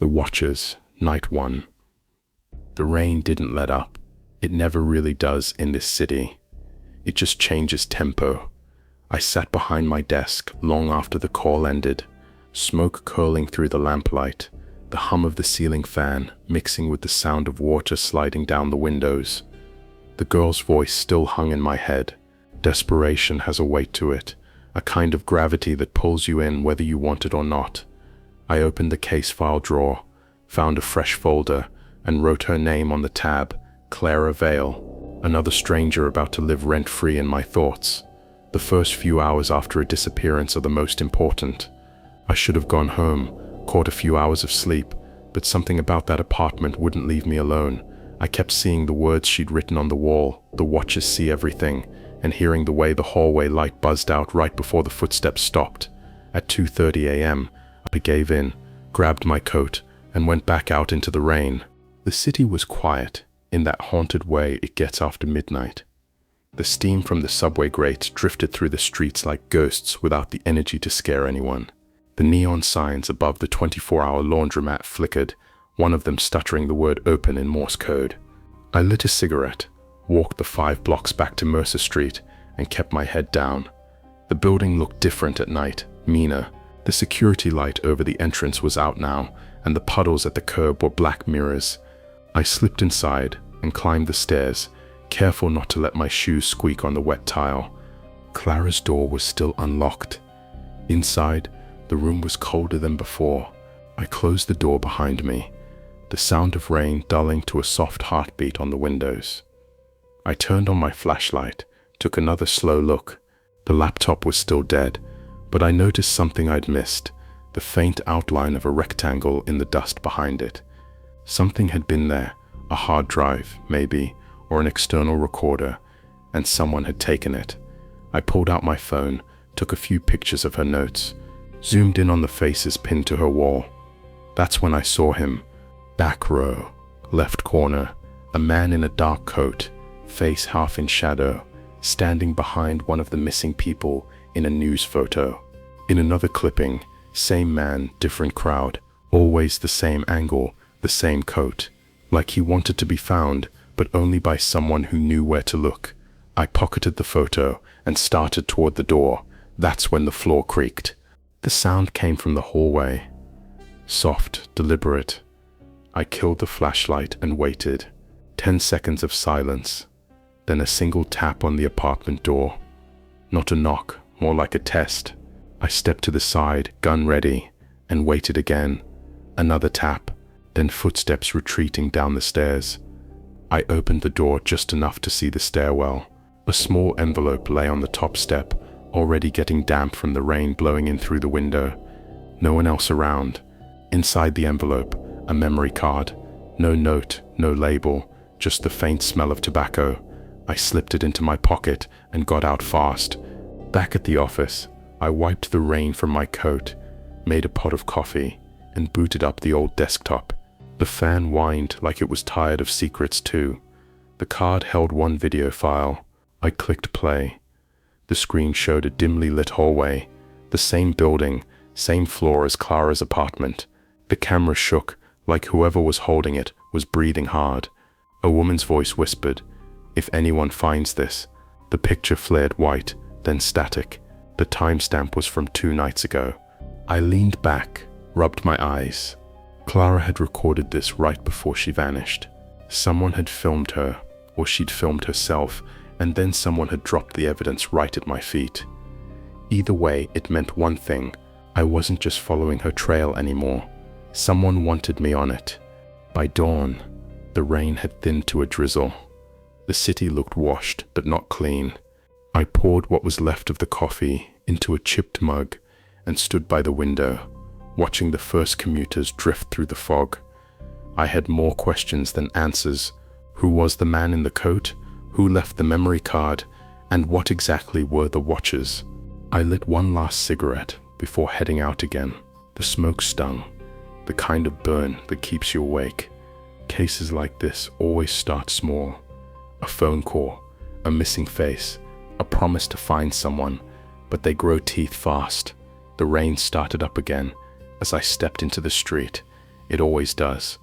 The Watchers, Night 1. The rain didn't let up. It never really does in this city. It just changes tempo. I sat behind my desk long after the call ended, smoke curling through the lamplight, the hum of the ceiling fan mixing with the sound of water sliding down the windows. The girl's voice still hung in my head. Desperation has a weight to it, a kind of gravity that pulls you in whether you want it or not. I opened the case file drawer, found a fresh folder, and wrote her name on the tab, Clara Vale, another stranger about to live rent-free in my thoughts. The first few hours after a disappearance are the most important. I should have gone home, caught a few hours of sleep, but something about that apartment wouldn't leave me alone. I kept seeing the words she'd written on the wall, "The Watchers see everything," and hearing the way the hallway light buzzed out right before the footsteps stopped. At 2:30 a.m., I gave in, grabbed my coat, and went back out into the rain. The city was quiet, in that haunted way it gets after midnight. The steam from the subway grates drifted through the streets like ghosts without the energy to scare anyone. The neon signs above the 24-hour laundromat flickered, one of them stuttering the word open in Morse code. I lit a cigarette, walked the 5 blocks back to Mercer Street, and kept my head down. The building looked different at night, meaner. The security light over the entrance was out now, and the puddles at the curb were black mirrors. I slipped inside and climbed the stairs, careful not to let my shoes squeak on the wet tile. Clara's door was still unlocked. Inside, the room was colder than before. I closed the door behind me, the sound of rain dulling to a soft heartbeat on the windows. I turned on my flashlight, took another slow look. The laptop was still dead, but I noticed something I'd missed, the faint outline of a rectangle in the dust behind it. Something had been there, a hard drive, maybe, or an external recorder, and someone had taken it. I pulled out my phone, took a few pictures of her notes, zoomed in on the faces pinned to her wall. That's when I saw him. Back row, left corner, a man in a dark coat, face half in shadow, standing behind one of the missing people in a news photo. In another clipping, same man, different crowd, always the same angle, the same coat. Like he wanted to be found, but only by someone who knew where to look. I pocketed the photo and started toward the door. That's when the floor creaked. The sound came from the hallway. Soft, deliberate. I killed the flashlight and waited. 10 seconds of silence. Then a single tap on the apartment door. Not a knock, more like a test. I stepped to the side, gun ready, and waited again. Another tap, then footsteps retreating down the stairs. I opened the door just enough to see the stairwell. A small envelope lay on the top step, already getting damp from the rain blowing in through the window. No one else around. Inside the envelope, a memory card. No note, no label, just the faint smell of tobacco. I slipped it into my pocket and got out fast. Back at the office, I wiped the rain from my coat, made a pot of coffee, and booted up the old desktop. The fan whined like it was tired of secrets too. The card held one video file. I clicked play. The screen showed a dimly lit hallway, the same building, same floor as Clara's apartment. The camera shook like whoever was holding it was breathing hard. A woman's voice whispered, "If anyone finds this." The picture flared white, then static. The timestamp was from 2 nights ago. I leaned back, rubbed my eyes. Clara had recorded this right before she vanished. Someone had filmed her, or she'd filmed herself, and then someone had dropped the evidence right at my feet. Either way, it meant one thing. I wasn't just following her trail anymore. Someone wanted me on it. By dawn, the rain had thinned to a drizzle. The city looked washed, but not clean. I poured what was left of the coffee into a chipped mug and stood by the window, watching the first commuters drift through the fog. I had more questions than answers. Who was the man in the coat? Who left the memory card? And what exactly were the Watchers? I lit one last cigarette before heading out again. The smoke stung, the kind of burn that keeps you awake. Cases like this always start small. A phone call, a missing face, a promise to find someone, but they grow teeth fast. The rain started up again as I stepped into the street. It always does.